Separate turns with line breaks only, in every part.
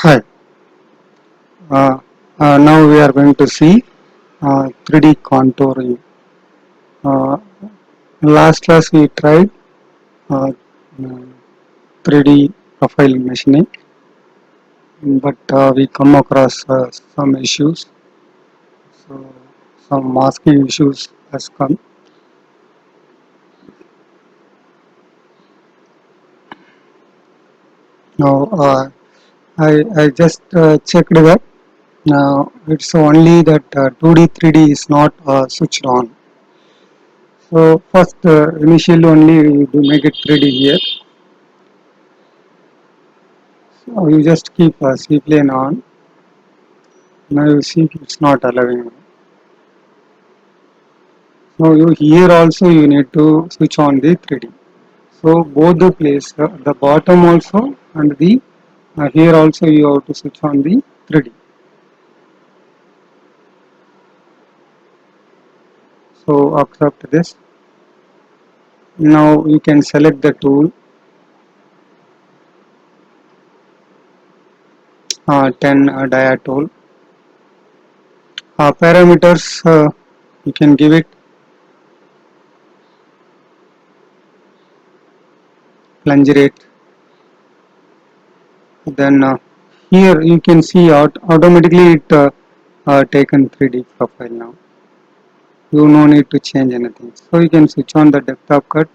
Hi. Uh, Now we are going to see 3D contouring. Uh, Last class we tried uh, 3D profile machining, but we come across some issues. So some masking issues has come. Now I just checked that. Now it's only that 2D 3D is not switched on. So first initially only we do make it 3D here. So you just keep C plane on. Now you see it's not allowing. So you here also you need to switch on the 3D. So both the place, the bottom also and the here also you have to switch on the 3D. So accept this. Now you can select the tool 10 dia tool. Parameters you can give it plunge rate. Then here you can see automatically it taken 3D profile now. You no need to change anything. So you can switch on the depth of cut.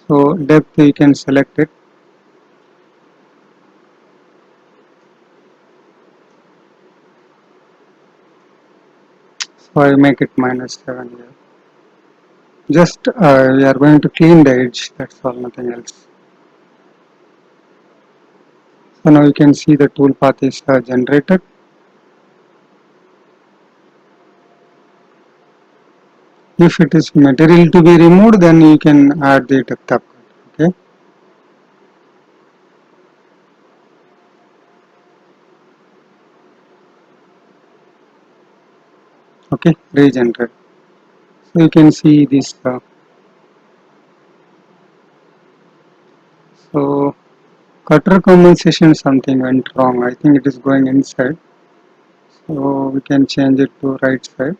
So depth you can select it. So I make it -7 here. Just we are going to clean the edge. That's all, nothing else. So now you can see the tool path is generated. If it is material to be removed, then you can add the depth of cut. Okay. Okay. Regenerate. So you can see this. So cutter compensation something went wrong. I think it is going inside. So we can change it to right side.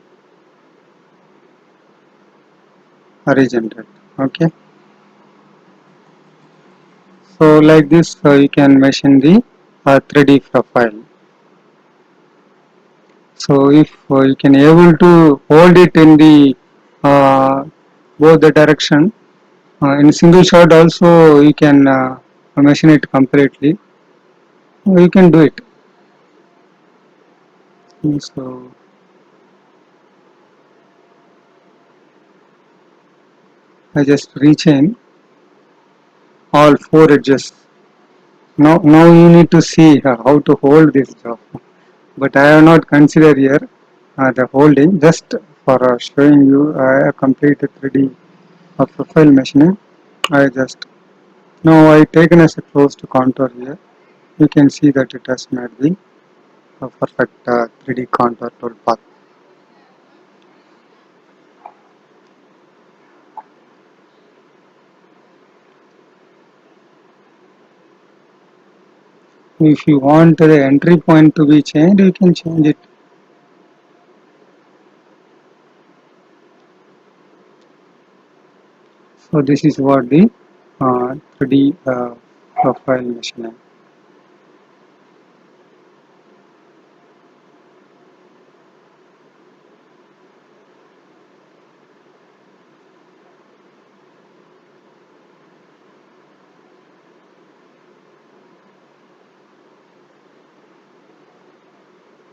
Regenerate. Okay. So like this you can machine the 3D profile. So if you can able to hold it in the uh, both the direction in single shot also you can machine it completely. You can do it. So I just rechain all four edges. Now you need to see how to hold this job. But I have not considered here the holding just for showing you a complete 3D profile machining. I just now I taken as a closed contour here. You can see that it has made the perfect 3D contour tool path. If you want the entry point to be changed, you can change it. So this is what the 3D profile machining.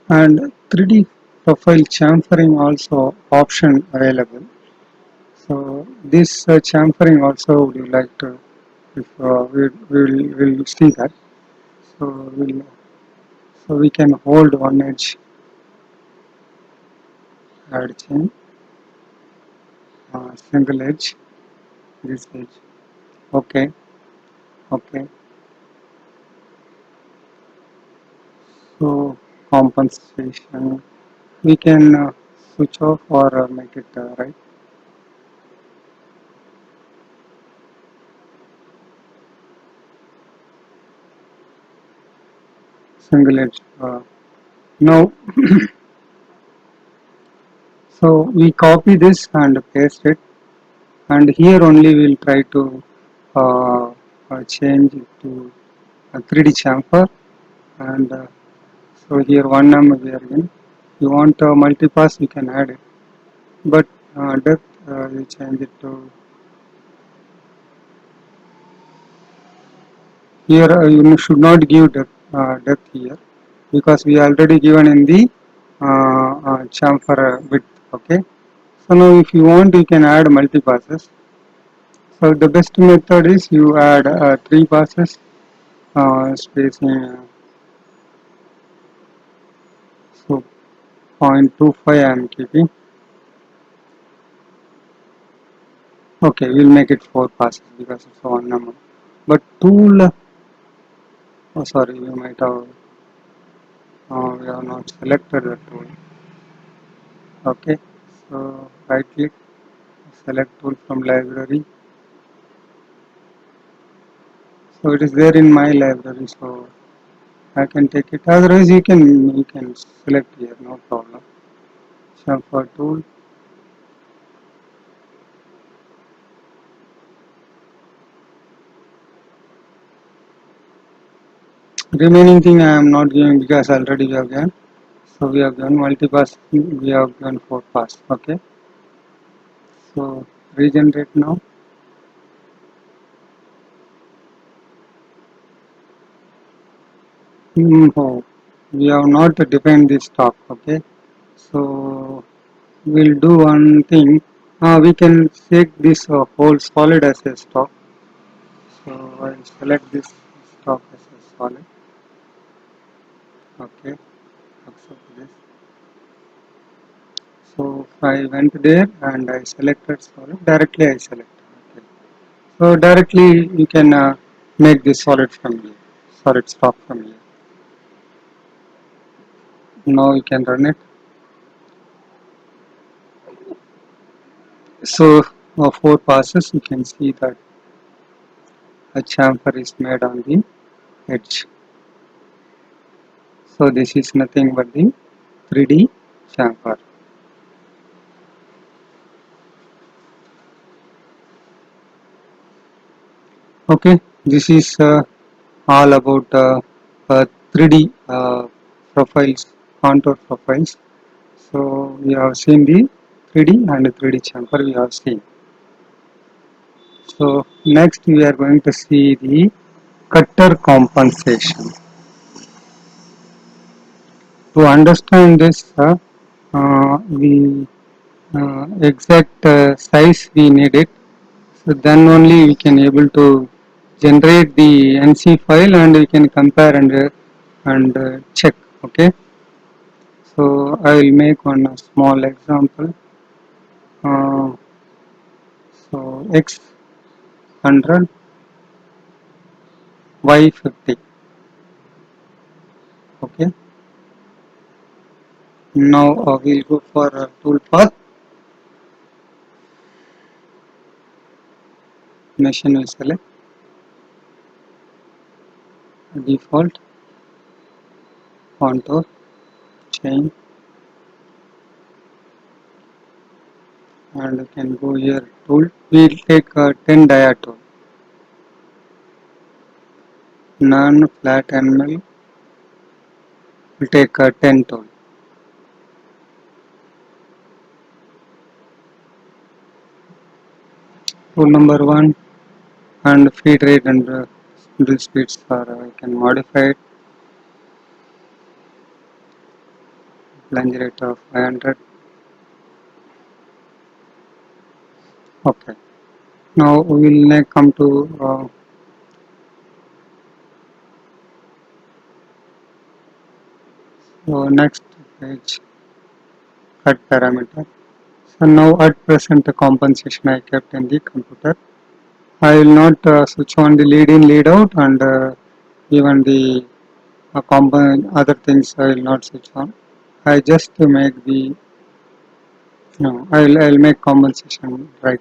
And 3D profile chamfering also option available. So this chamfering also would you like to, if we'll see that. So we can hold one edge, add chain, single edge, this edge. Okay, okay. So compensation, we can switch off, or make it right. single edge. Now, so we copy this and paste it, and here only we'll try to uh, change it to a 3D chamfer, and so here 1 mm we are in. You want multipass, you can add it, but depth you change it to here. You should not give depth here because we already given in the chamfer width. Okay. So now if you want, you can add multi-passes. So the best method is you add 3 passes, spacing so 0.25 I am keeping. Okay, we'll make it 4 passes because it's 1 mm. But tool, oh sorry, you might have, we have not selected the tool. Okay, so right click, select tool from library. So it is there in my library, so I can take it. Otherwise, you can select here, no problem. Chamfer tool. Remaining thing I am not giving because already we have given. So we have given multi-pass, we have given 4 pass. Okay. So regenerate now. Oh, we have not defined this stock. Okay. So we'll do one thing. We can take this whole solid as a stock. So I'll select this stock as a solid. Okay. Accept this. So I went there and I selected solid. Directly I selected. Okay. So directly you can make this solid from here, solid stock from here. Now you can run it. So 4 passes, you can see that a chamfer is made on the edge. So this is nothing but the 3D chamfer. Okay, this is all about 3D profiles, contour profiles. So we have seen the 3D and 3D chamfer we have seen. So next we are going to see the cutter compensation. To understand this, the exact size we need it. So then only we can able to generate the NC file and we can compare and check. Okay. So I will make one small example. Uh, so X100, Y50. Okay. Now we'll go for tool path. Machine will select default contour chain, and you can go here tool. We'll take 10 dia tool, non flat animal. We'll take 10 tool. Tool number 1 and feed rate and spindle speeds are I can modify it. Plunge rate of 500. Okay. Now we will come to next page, cut parameter. So now at present the compensation I kept in the computer. I will not switch on the lead in, lead out, and even the other things I will not switch on. I just to make the no. I'll make compensation right.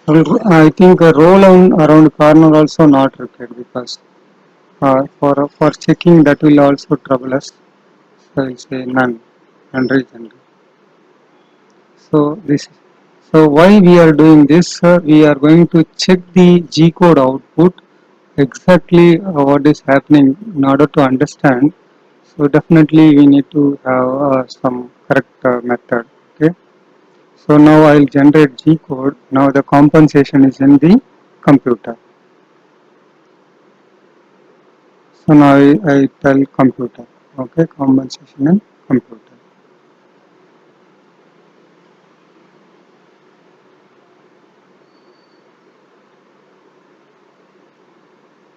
I think a roll on around corner also not required because for checking that will also trouble us. So I'll say none, unregenerate. So this, so why we are doing this? We are going to check the G code output exactly what is happening in order to understand. So definitely we need to have some correct method. Okay. So now I'll generate G code. Now the compensation is in the computer. So now I tell computer. Okay, compensation in computer.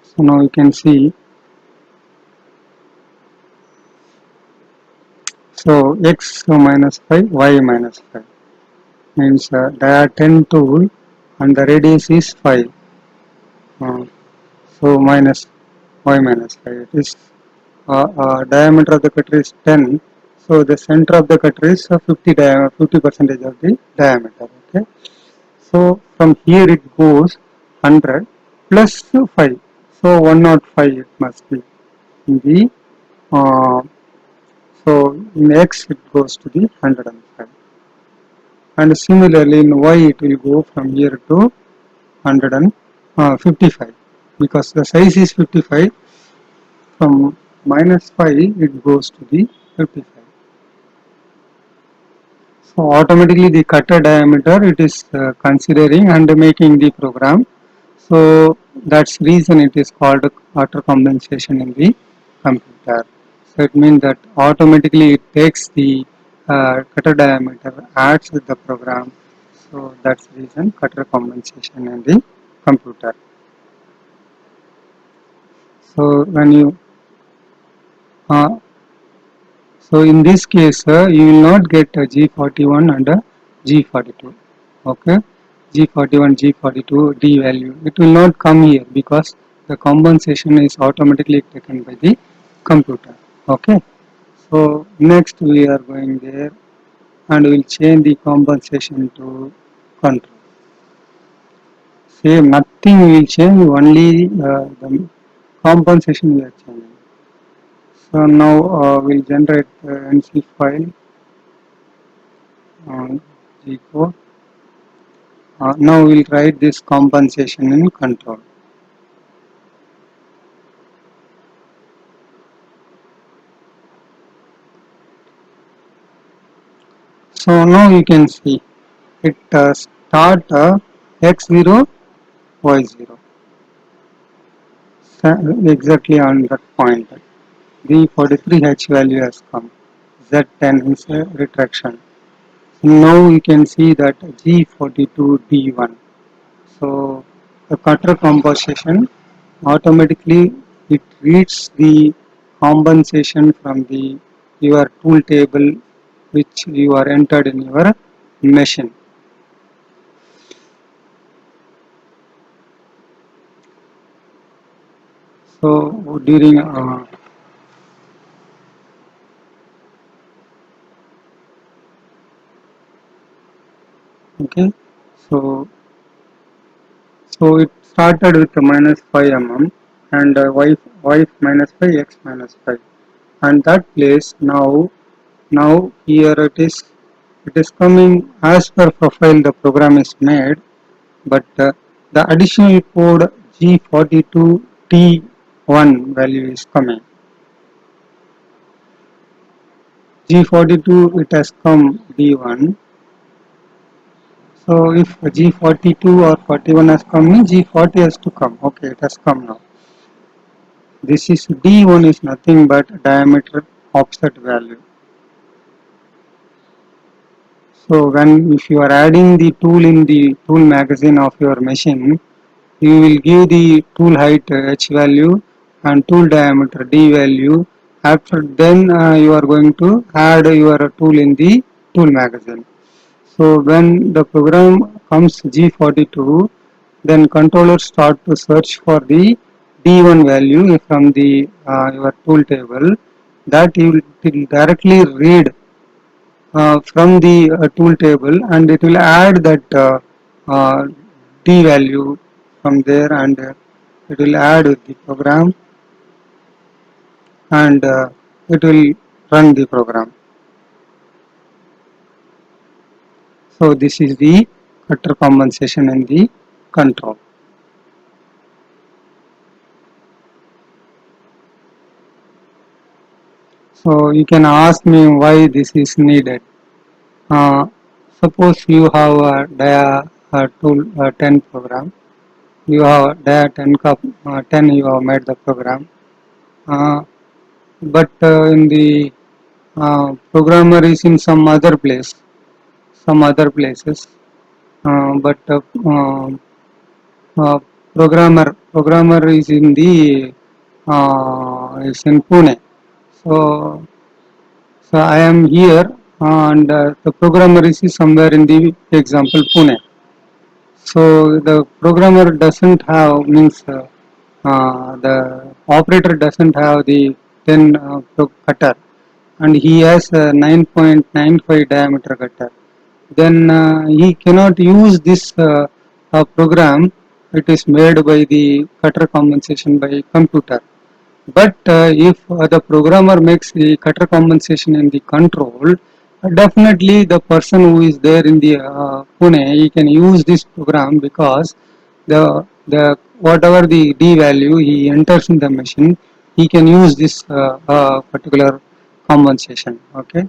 So now you can see. So x minus 5, y minus 5 means there are 10 tool and the radius is 5. Uh, so minus y minus 5. It is diameter of the cutter is 10. So the center of the cutter is 50 percentage of the diameter. Okay. So from here it goes 100 plus 5. So 105 it must be in the so in x it goes to the 105. And similarly in y it will go from here to 155 because the size is 55. From minus 5 it goes to the 55. So automatically the cutter diameter it is considering and making the program. So that's reason it is called auto compensation in the computer. So it means that automatically it takes the cutter diameter, adds with the program. So that's the reason cutter compensation in the computer. So when you uh, so in this case, you will not get a G41 and a G42. Okay, G41, G42 D value. It will not come here because the compensation is automatically taken by the computer. Okay, so next we are going there and we will change the compensation to control. Same, nothing we will change, only the compensation we are changing. So now we'll generate the NC file G code. Now we'll write this compensation in control. So now you can see it start x0 y0 exactly on that point. The 43H value has come. Z10 is a retraction. Now you can see that G42D1. So the cutter compensation automatically it reads the compensation from the your tool table which you are entered in your machine. So during okay, so it started with the minus 5 mm and y minus 5 x minus 5 and that place now here it is coming as per profile the program is made, but the additional code G42T1 value is coming. G42 it has come D1. So if G42 or 41 has come, means G40 has to come. Okay, it has come now. This is D1 is nothing but diameter offset value. So when if you are adding the tool in the tool magazine of your machine, you will give the tool height H value and tool diameter D value. After then you are going to add your tool in the tool magazine. So when the program comes G42, then controller start to search for the D1 value from the your tool table that you will directly read from the tool table and it will add that t value from there, and it will add with the program, and it will run the program. So this is the cutter compensation in the control. So you can ask me why this is needed. Uh, Suppose you have a dia tool 10 program. You have dia 10 10 you have made the program. Uh, but in the programmer is in some other place, some other places. But uh, programmer is in the is in Pune. So I am here, and the programmer is somewhere in the example Pune. So the programmer doesn't have means the operator doesn't have the 10 cutter, and he has a 9.95 diameter cutter. Then he cannot use this program. It is made by the cutter compensation by computer. But if the programmer makes the cutter compensation in the control, definitely the person who is there in the Pune, he can use this program, because the whatever the D value he enters in the machine, he can use this particular compensation. Okay.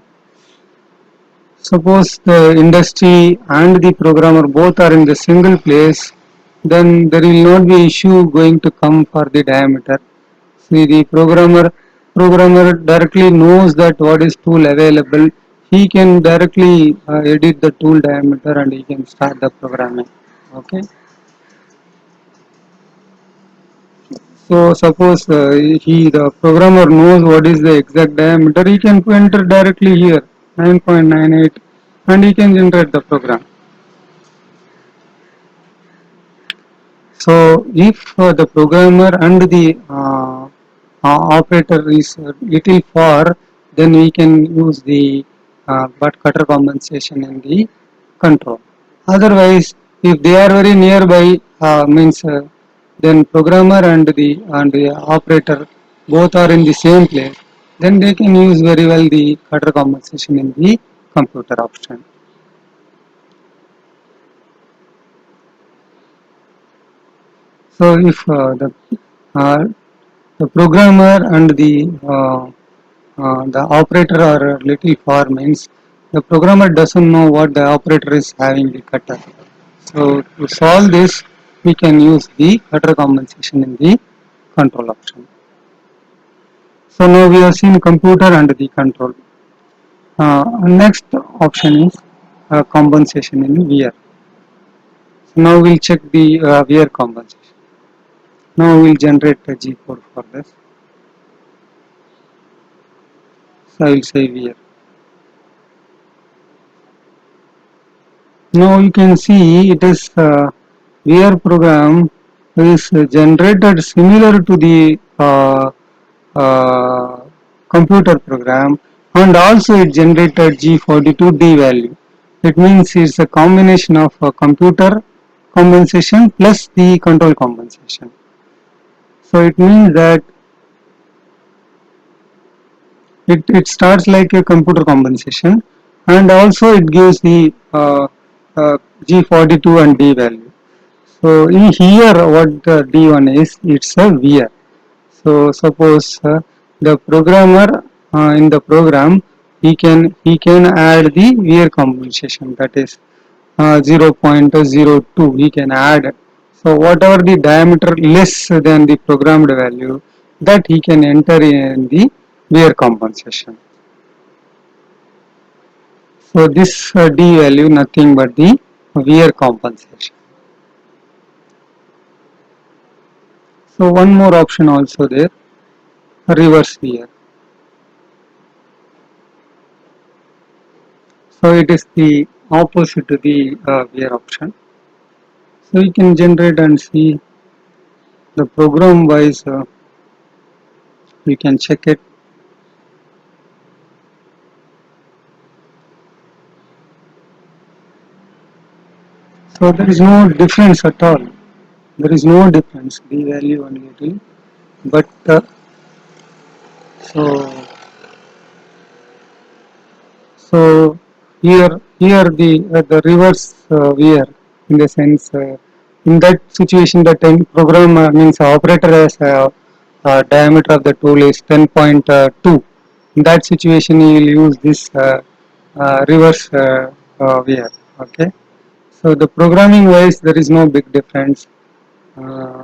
Suppose the industry and the programmer both are in the single place, then there will not be issue going to come for the diameter. See, the programmer directly knows that what is tool available. He can directly edit the tool diameter, and he can start the programming. Okay. So suppose the programmer knows what is the exact diameter, he can enter directly here 9.98, and he can generate the program. So if the programmer and the operator is little far, then we can use the butt cutter compensation in the control. Otherwise, if they are very nearby, means then programmer and the operator both are in the same place, then they can use very well the cutter compensation in the computer option. So if uh, the programmer and the operator are little far, means the programmer doesn't know what the operator is having the cutter. So to solve this, we can use the cutter compensation in the control option. So now we have seen computer and the control. Next option is compensation in wear. So now we'll check the wear compensation. Now we'll generate a G code for this. So I will say wear. Now you can see it is VR program is generated similar to the uh, computer program, and also it generated G42D value. It means it's a combination of computer compensation plus the control compensation. So it means that it starts like a computer compensation, and also it gives the G42 and D value. So in here what the D1 is, it's a wear. So suppose the programmer in the program, he can add the wear compensation, that is 0.02 he can add. So whatever the diameter less than the programmed value, that he can enter in the wear compensation. So this D value nothing but the wear compensation. So one more option also there, reverse wear. So it is the opposite to the wear option. So you can generate and see the program wise, you can check it. So there is no difference at all. There is no difference, the value and little. But so so here the reverse wear in the sense in that situation the program means operator has diameter of the tool is 10.2. In that situation you will use this reverse wear. Okay. So the programming wise there is no big difference. Uh,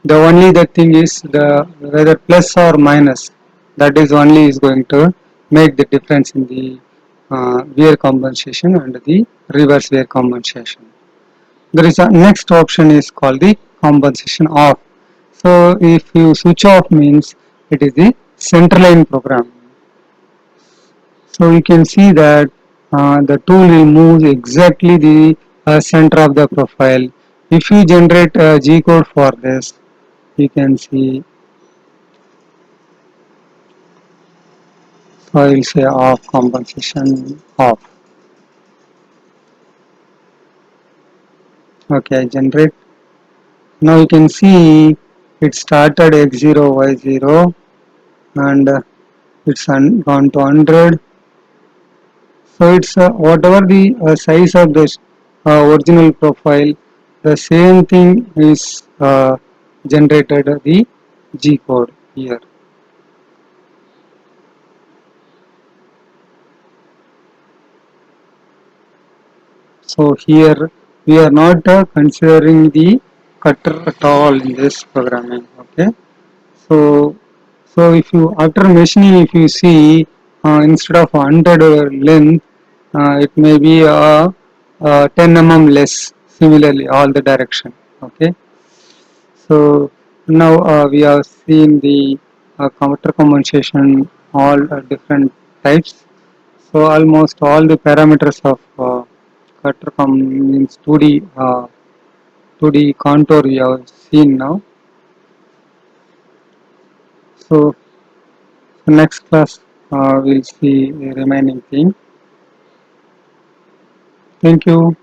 the only the thing is the whether plus or minus, that is only is going to make the difference in the wear compensation and the reverse wear compensation. There is a next option is called the compensation off. So if you switch off means it is the center line program. So you can see that the tool will move exactly the center of the profile. If you generate a G code for this, you can see. So I will say off compensation off. Okay, I generate. Now you can see it started x0 y0 and it's gone to 100. So it's whatever the size of this original profile, the same thing is generated the G code here. So here we are not considering the cutter at all in this programming. Okay. So, so if you after machining, if you see instead of 100 length, it may be 10 less. Similarly, all the direction. Okay. So now we have seen the counter compensation, all different types. So almost all the parameters of cutter means 2D contour we have seen now. So next class we'll see the remaining thing. Thank you.